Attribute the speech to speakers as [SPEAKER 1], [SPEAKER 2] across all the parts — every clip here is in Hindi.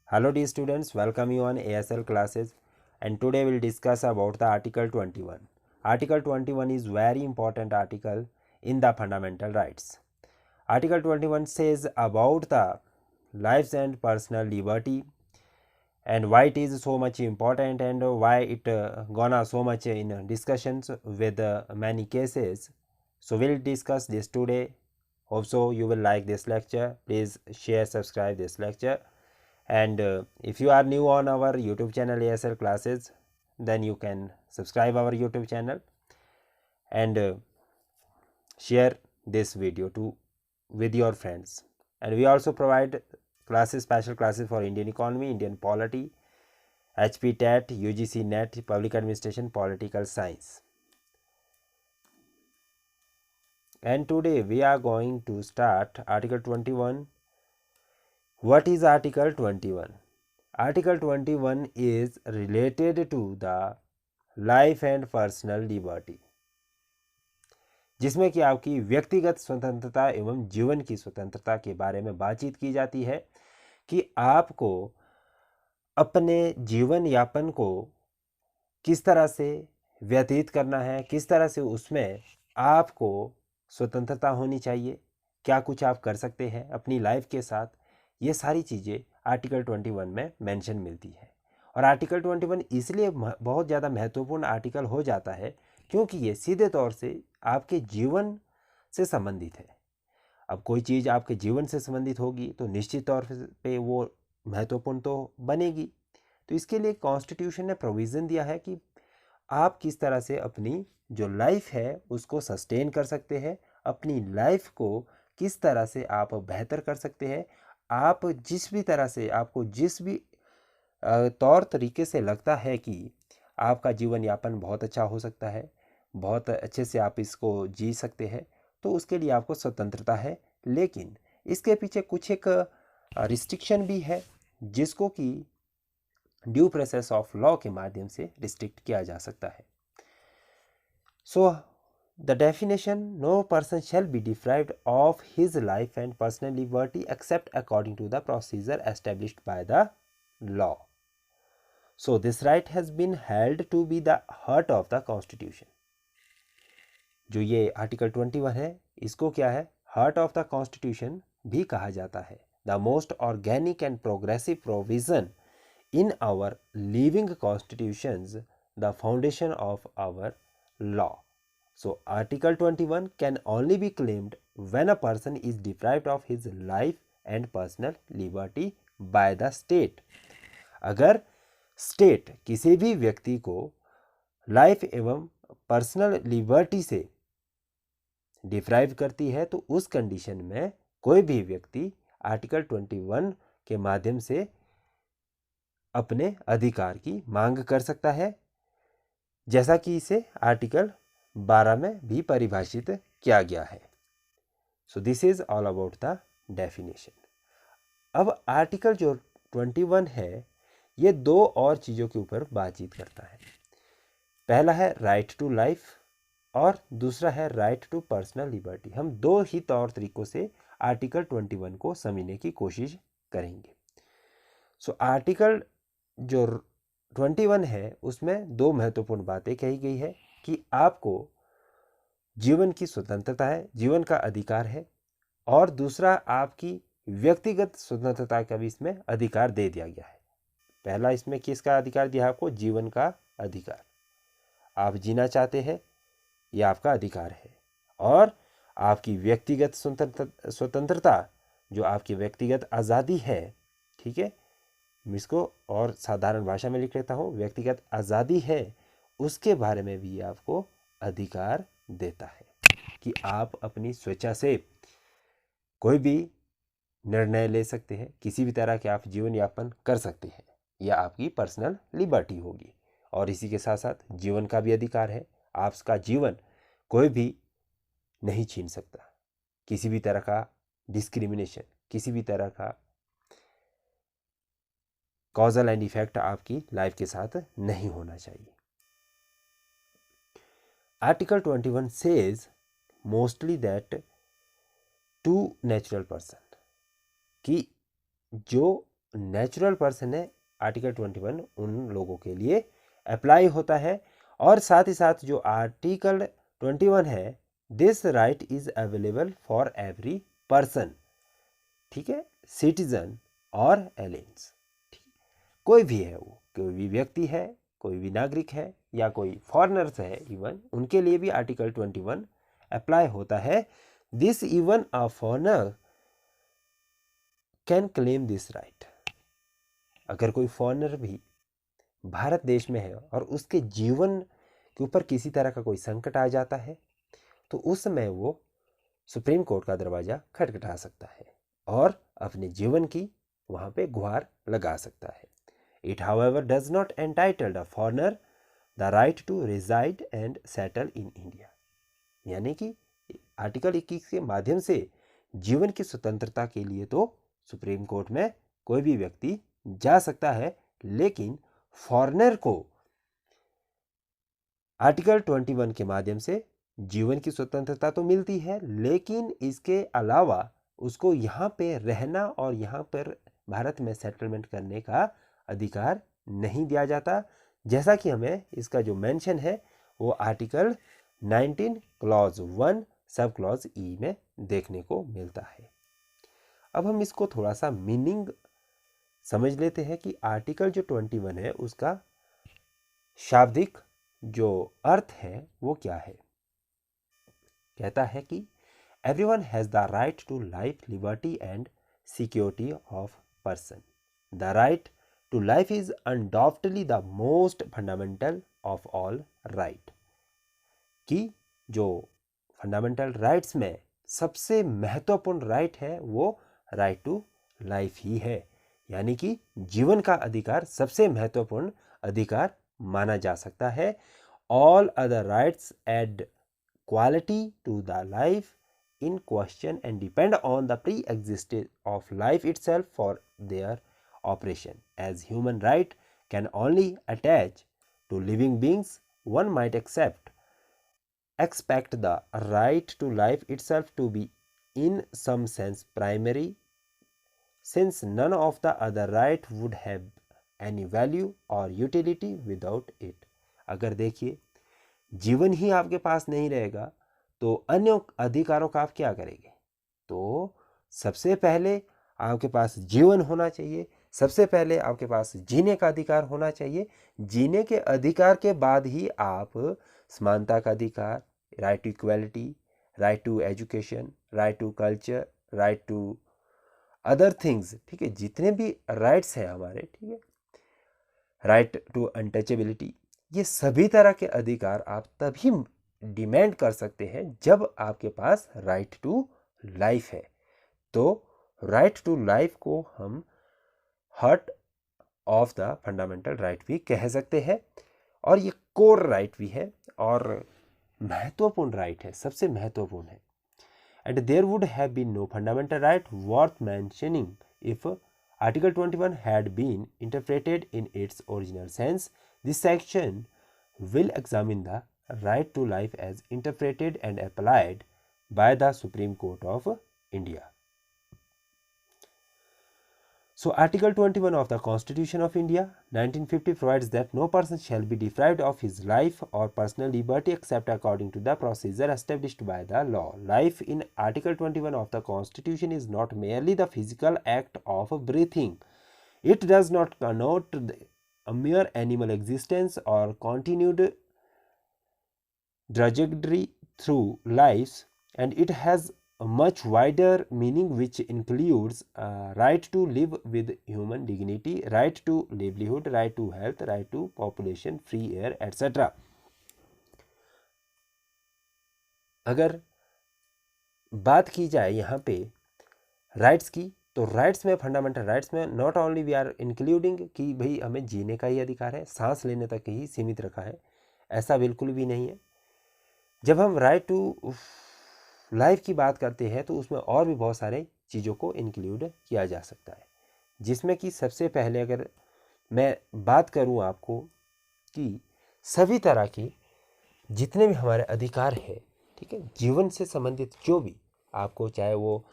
[SPEAKER 1] Hello dear students, welcome you on ASL classes, and today we'll discuss about the Article 21. Article 21 is very important article in the fundamental rights. Article 21 says about the lives and personal liberty and why it is so much important and why it gonna so much in discussions with many cases. So we'll discuss this today. Hope so you will like this lecture. Please share, subscribe this lecture. And if you are new on our YouTube channel ASL classes, then you can subscribe our YouTube channel and share this video with your friends. And we also provide special classes for Indian economy, Indian polity, HP TET, UGC NET, public administration, political science. And today we are going to start Article 21. What is Article 21? Article 21 is related to the life and personal liberty, जिसमें कि आपकी व्यक्तिगत स्वतंत्रता एवं जीवन की स्वतंत्रता के बारे में बातचीत की जाती है कि आपको अपने जीवन यापन को किस तरह से व्यतीत करना है, किस तरह से उसमें आपको स्वतंत्रता होनी चाहिए, क्या कुछ आप कर सकते हैं अपनी लाइफ के साथ। ये सारी चीज़ें आर्टिकल 21 में मेंशन मिलती है। और आर्टिकल 21 इसलिए बहुत ज़्यादा महत्वपूर्ण आर्टिकल हो जाता है क्योंकि ये सीधे तौर से आपके जीवन से संबंधित है। अब कोई चीज़ आपके जीवन से संबंधित होगी तो निश्चित तौर पे वो महत्वपूर्ण तो बनेगी। तो इसके लिए कॉन्स्टिट्यूशन ने प्रोविज़न दिया है कि आप किस तरह से अपनी जो लाइफ है उसको सस्टेन कर सकते हैं, अपनी लाइफ को किस तरह से आप बेहतर कर सकते हैं। आप जिस भी तरह से आपको जिस भी तौर तरीके से लगता है कि आपका जीवन यापन बहुत अच्छा हो सकता है, बहुत अच्छे से आप इसको जी सकते हैं, तो उसके लिए आपको स्वतंत्रता है। लेकिन इसके पीछे कुछ एक रिस्ट्रिक्शन भी है जिसको कि ड्यू प्रोसेस ऑफ लॉ के माध्यम से रिस्ट्रिक्ट किया जा सकता है। So the definition, no person shall be deprived of his life and personal liberty except according to the procedure established by the law. So this right has been held to be the heart of the constitution. जो ये आर्टिकल 21 है इसको क्या है, हार्ट ऑफ द कॉन्स्टिट्यूशन भी कहा जाता है। The most organic and progressive provision in our living constitutions, the foundation of our law. So article 21 can only be claimed when a person is deprived of his life and personal liberty by the state. अगर स्टेट किसी भी व्यक्ति को लाइफ एवं पर्सनल लिबर्टी से डिप्राइव करती है तो उस कंडीशन में कोई भी व्यक्ति आर्टिकल 21 के माध्यम से अपने अधिकार की मांग कर सकता है, जैसा कि इसे आर्टिकल 12 में भी परिभाषित किया गया है. So this is all about the definition. अब आर्टिकल जो 21 है ये दो और चीज़ों के ऊपर बातचीत करता है. पहला है राइट टू लाइफ और दूसरा है राइट टू पर्सनल लिबर्टी. हम दो ही तौर तरीकों से आर्टिकल 21 को समझने की कोशिश करेंगे. सो आर्टिकल जो 21 है उसमें दो महत्वपूर्ण बातें कही गई है कि आपको जीवन की स्वतंत्रता है, जीवन का अधिकार है, और दूसरा आपकी व्यक्तिगत स्वतंत्रता का भी इसमें अधिकार दे दिया गया है. पहला इसमें किसका अधिकार दिया आपको, जीवन का अधिकार. आप जीना चाहते हैं ये आपका अधिकार है. और आपकी व्यक्तिगत स्वतंत्रता जो आपकी व्यक्तिगत आज़ादी है, ठीक है, मैं इसको और साधारण भाषा में लिख लेता हूँ, व्यक्तिगत आज़ादी है, उसके बारे में भी आपको अधिकार देता है कि आप अपनी स्वेच्छा से कोई भी निर्णय ले सकते हैं, किसी भी तरह के आप जीवन यापन कर सकते हैं. यह आपकी पर्सनल लिबर्टी होगी. और इसी के साथ साथ जीवन का भी अधिकार है. आपका जीवन कोई भी नहीं छीन सकता. किसी भी तरह का डिस्क्रिमिनेशन, किसी भी तरह का कॉजल एंड इफेक्ट आपकी लाइफ के साथ नहीं होना चाहिए. Article 21 says mostly that to natural person, कि जो नेचुरल पर्सन है, आर्टिकल 21 उन लोगों के लिए अप्लाई होता है। और साथ ही साथ जो आर्टिकल 21 है, this right is available for every person, ठीक है, सिटीजन और एलियंस, कोई भी है, वो कोई भी व्यक्ति है, कोई भी नागरिक है या कोई फॉरेनर्स है, इवन उनके लिए भी आर्टिकल 21 अप्लाई होता है। This even a foreigner can claim this right. अगर कोई फॉरेनर भी भारत देश में है और उसके जीवन के ऊपर किसी तरह का कोई संकट आ जाता है, तो उस समय वो सुप्रीम कोर्ट का दरवाज़ा खटखटा सकता है और अपने जीवन की वहाँ पे गुहार लगा सकता है। It however does not entitle a foreigner the right to reside and settle in India। यानी कि आर्टिकल 21 के माध्यम से जीवन की स्वतंत्रता के लिए तो सुप्रीम कोर्ट में कोई भी व्यक्ति जा सकता है, लेकिन फॉरेनर को आर्टिकल 21 के माध्यम से जीवन की स्वतंत्रता तो मिलती है, लेकिन इसके अलावा उसको यहाँ पे रहना और यहाँ पर भारत में सेटलमेंट करने का अधिकार नहीं दिया जाता, जैसा कि हमें इसका जो मेंशन है वो आर्टिकल 19 क्लॉज 1 सब क्लॉज ई में देखने को मिलता है। अब हम इसको थोड़ा सा मीनिंग समझ लेते हैं कि आर्टिकल जो 21 है उसका शाब्दिक जो अर्थ है वो क्या है। कहता है कि everyone has the right to life, liberty and security of person. The right to life is undoubtedly the most fundamental of all right। कि जो फंडामेंटल राइट्स में सबसे महत्वपूर्ण राइट है वो राइट टू लाइफ ही है, यानी कि जीवन का अधिकार सबसे महत्वपूर्ण अधिकार माना जा सकता है। All other rights add quality to the life in question and depend on the pre-existence of life itself for their operation. As human right can only attach to living beings, one might expect the right to life itself to be in some sense primary, since none of the other right would have any value or utility without it। अगर देखिए जीवन ही आपके पास नहीं रहेगा तो अन्य अधिकारों का आप क्या करेंगे। तो सबसे पहले आपके पास जीवन होना चाहिए, सबसे पहले आपके पास जीने का अधिकार होना चाहिए। जीने के अधिकार के बाद ही आप समानता का अधिकार, right to equality, right to education, right to culture, right to other things, ठीक है, जितने भी राइट्स हैं हमारे, ठीक है, राइट टू अनटचेबिलिटी, ये सभी तरह के अधिकार आप तभी डिमांड कर सकते हैं जब आपके पास राइट टू लाइफ है। तो राइट टू लाइफ को हम heart of the fundamental right भी कह सकते हैं, और ये कोर राइट भी है और महत्वपूर्ण राइट है, सबसे महत्वपूर्ण है। And there would have been no fundamental right worth mentioning if article 21 had been interpreted in its original sense। This section will examine the right to life as interpreted and applied by the Supreme Court of India। So Article 21 of the Constitution of India 1950 provides that no person shall be deprived of his life or personal liberty except according to the procedure established by the law। Life in Article 21 of the Constitution is not merely the physical act of breathing। It does not connote a mere animal existence or continued trajectory through life, and it has a much wider meaning which includes right to live with human dignity, right to livelihood, right to health, right to population, free air, etc। अगर बात की जाए यहाँ पे राइट्स की, तो राइट्स में, फंडामेंटल राइट्स में not only we are including कि भाई हमें जीने का ही अधिकार है, सांस लेने तक ही सीमित रखा है, ऐसा बिल्कुल भी नहीं है। जब हम राइट टू लाइफ की बात करते हैं तो उसमें और भी बहुत सारे चीज़ों को इंक्लूड किया जा सकता है, जिसमें कि सबसे पहले अगर मैं बात करूं आपको कि सभी तरह के जितने भी हमारे अधिकार हैं, ठीक है, जीवन से संबंधित जो भी आपको, चाहे वो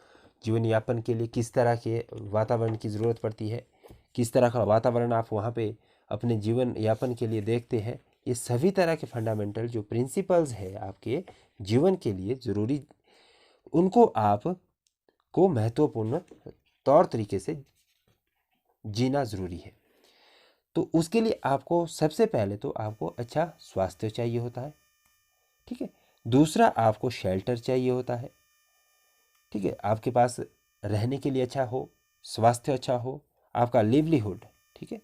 [SPEAKER 1] जीवन यापन के लिए किस तरह के वातावरण की ज़रूरत पड़ती है, किस तरह का वातावरण आप वहाँ पे अपने जीवन यापन के लिए देखते हैं, ये सभी तरह के फंडामेंटल जो प्रिंसिपल्स है आपके जीवन के लिए ज़रूरी, उनको आप को महत्वपूर्ण तौर तरीके से जीना ज़रूरी है। तो उसके लिए आपको सबसे पहले तो आपको अच्छा स्वास्थ्य चाहिए होता है, ठीक है। दूसरा, आपको शेल्टर चाहिए होता है, ठीक है। आपके पास रहने के लिए अच्छा हो, स्वास्थ्य अच्छा हो, आपका लिवलीहुड, ठीक है,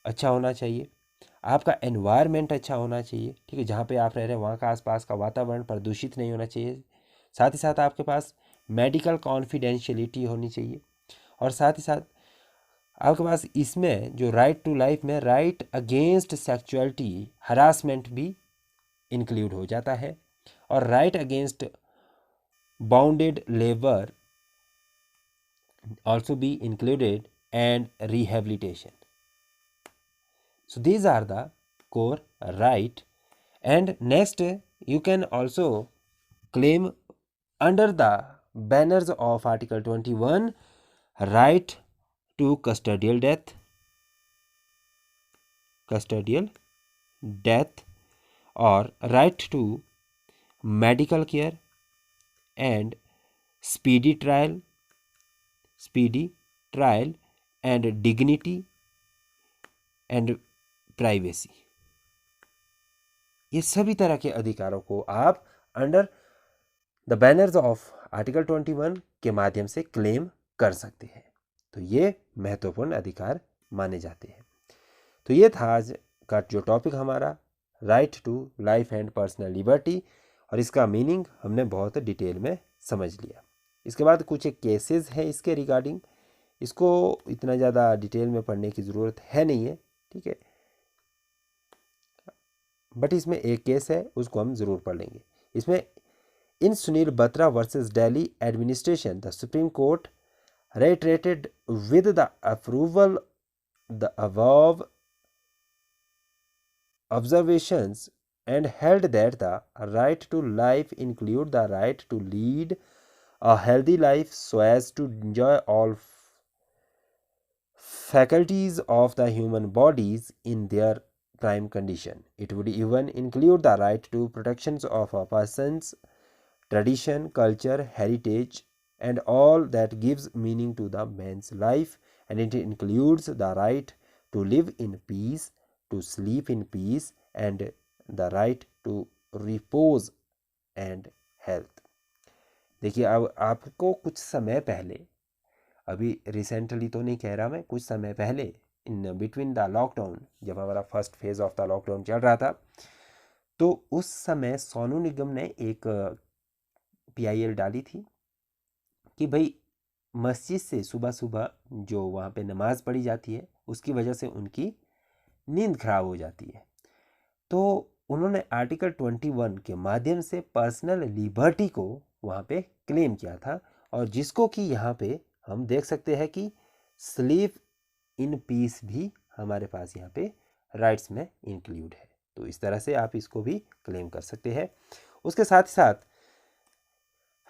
[SPEAKER 1] अच्छा होना चाहिए, आपका एनवायरनमेंट अच्छा होना चाहिए, ठीक है। जहाँ पे आप रह रहे हैं वहाँ का आसपास का वातावरण प्रदूषित नहीं होना चाहिए। साथ ही साथ आपके पास मेडिकल कॉन्फिडेंशियलिटी होनी चाहिए, और साथ ही साथ आपके पास इसमें जो राइट टू लाइफ में राइट अगेंस्ट सेक्सुअलिटी हरासमेंट भी इंक्लूड हो जाता है, और right against bounded labour also be included, and rehabilitation. So these are the core right. And next, you can also claim under the banners of Article 21 right to custodial death or right to medical care and speedy trial and dignity and privacy. ये सभी तरह के अधिकारों को आप under the banners of article 21 के माध्यम से क्लेम कर सकते हैं। तो ये महत्वपूर्ण अधिकार माने जाते हैं। तो ये था आज का जो टॉपिक हमारा, right to life and personal liberty, और इसका मीनिंग हमने बहुत डिटेल में समझ लिया। इसके बाद कुछ एक केसेस हैं इसके रिगार्डिंग, इसको इतना ज़्यादा डिटेल में पढ़ने की ज़रूरत है नहीं है, ठीक है, बट इसमें एक केस है उसको हम ज़रूर पढ़ लेंगे। इसमें in Sunil Batra versus Delhi Administration the Supreme Court reiterated with the approval the above observations and held that the right to life include the right to lead a healthy life so as to enjoy all faculties of the human bodies in their prime condition. It would even include the right to protections of a person's tradition, culture, heritage, and all that gives meaning to the man's life, and it includes the right to live in peace, to sleep in peace, and the right to repose and health. देखिए, अब आपको कुछ समय पहले, अभी रिसेंटली तो नहीं कह रहा मैं, कुछ समय पहले इन बिटवीन द लॉकडाउन, जब हमारा first phase of the lockdown चल रहा था, तो उस समय सोनू निगम ने एक PIL डाली थी कि भाई मस्जिद से सुबह सुबह जो वहाँ पे नमाज़ पढ़ी जाती है उसकी वजह से उनकी नींद खराब हो जाती है। तो उन्होंने आर्टिकल 21 के माध्यम से पर्सनल लिबर्टी को वहाँ पे क्लेम किया था, और जिसको कि यहाँ पे हम देख सकते हैं कि स्लीप इन पीस भी हमारे पास यहाँ पे राइट्स में इंक्लूड है। तो इस तरह से आप इसको भी क्लेम कर सकते हैं। उसके साथ ही साथ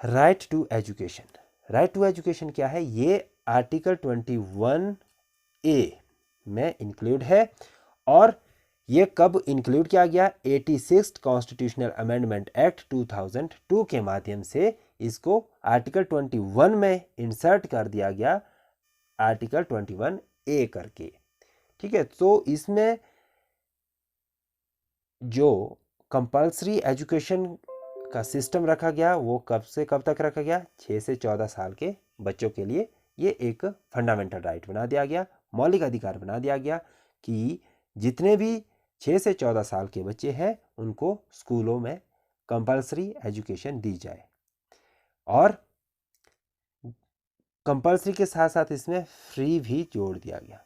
[SPEAKER 1] right to education, right to education क्या है, ये आर्टिकल 21A में इंक्लूड है, और ये कब इंक्लूड किया गया, 86th कॉन्स्टिट्यूशनल अमेंडमेंट एक्ट 2002 के माध्यम से इसको आर्टिकल 21 में इंसर्ट कर दिया गया, आर्टिकल 21A करके, ठीक है। तो इसमें जो कंपल्सरी एजुकेशन का सिस्टम रखा गया वो कब से कब तक रखा गया, 6 से 14 साल के बच्चों के लिए ये एक फंडामेंटल राइट बना दिया गया, मौलिक अधिकार बना दिया गया कि जितने भी 6 से 14 साल के बच्चे हैं उनको स्कूलों में कंपल्सरी एजुकेशन दी जाए, और कंपल्सरी के साथ साथ इसमें फ्री भी जोड़ दिया गया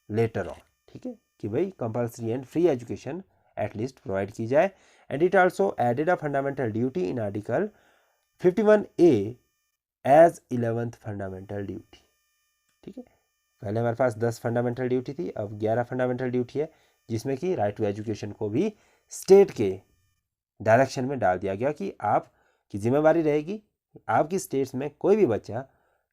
[SPEAKER 1] लेटर ऑन, ठीक है, कि भाई compulsory and free education at least provide की जाए। And it also added a fundamental duty in article 51A as 11th fundamental duty, ठीक है। पहले हमारे पास 10 फंडामेंटल ड्यूटी थी, अब 11 फंडामेंटल ड्यूटी है, जिसमें कि राइट टू एजुकेशन को भी स्टेट के डायरेक्शन में डाल दिया गया कि आपकी जिम्मेवारी रहेगी आपकी स्टेट्स में कोई भी बच्चा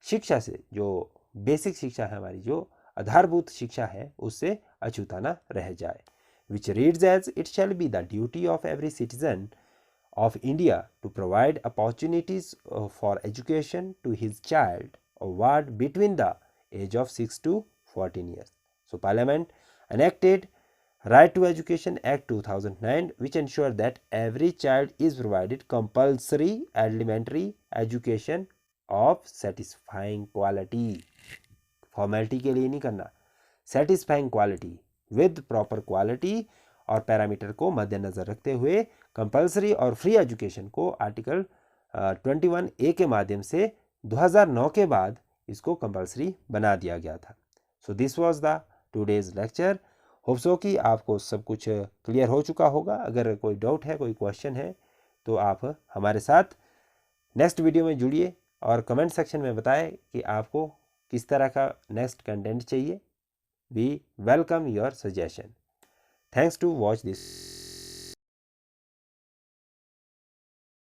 [SPEAKER 1] शिक्षा से, जो बेसिक शिक्षा है हमारी, जो आधारभूत शिक्षा है, उससे अछूता न रह जाए। Which reads as, it shall be the duty of every citizen of India to provide opportunities for education to his child or ward between the age of 6 to 14 years. So Parliament enacted Right to Education Act 2009, which ensured that every child is provided compulsory elementary education of satisfying quality. Formality के लिए नहीं करना, satisfying quality with proper quality और पैरामीटर को मद्देनजर रखते हुए कंपलसरी और फ्री एजुकेशन को आर्टिकल 21A के माध्यम से 2009 के बाद इसको कंपलसरी बना दिया गया था। So this was the today's lecture. Hope so कि आपको सब कुछ क्लियर हो चुका होगा। अगर कोई डाउट है, कोई क्वेश्चन है, तो आप हमारे साथ नेक्स्ट वीडियो में जुड़िए और कमेंट सेक्शन में बताएं कि आपको किस तरह का नेक्स्ट कंटेंट चाहिए। We welcome your suggestion. Thanks to watch this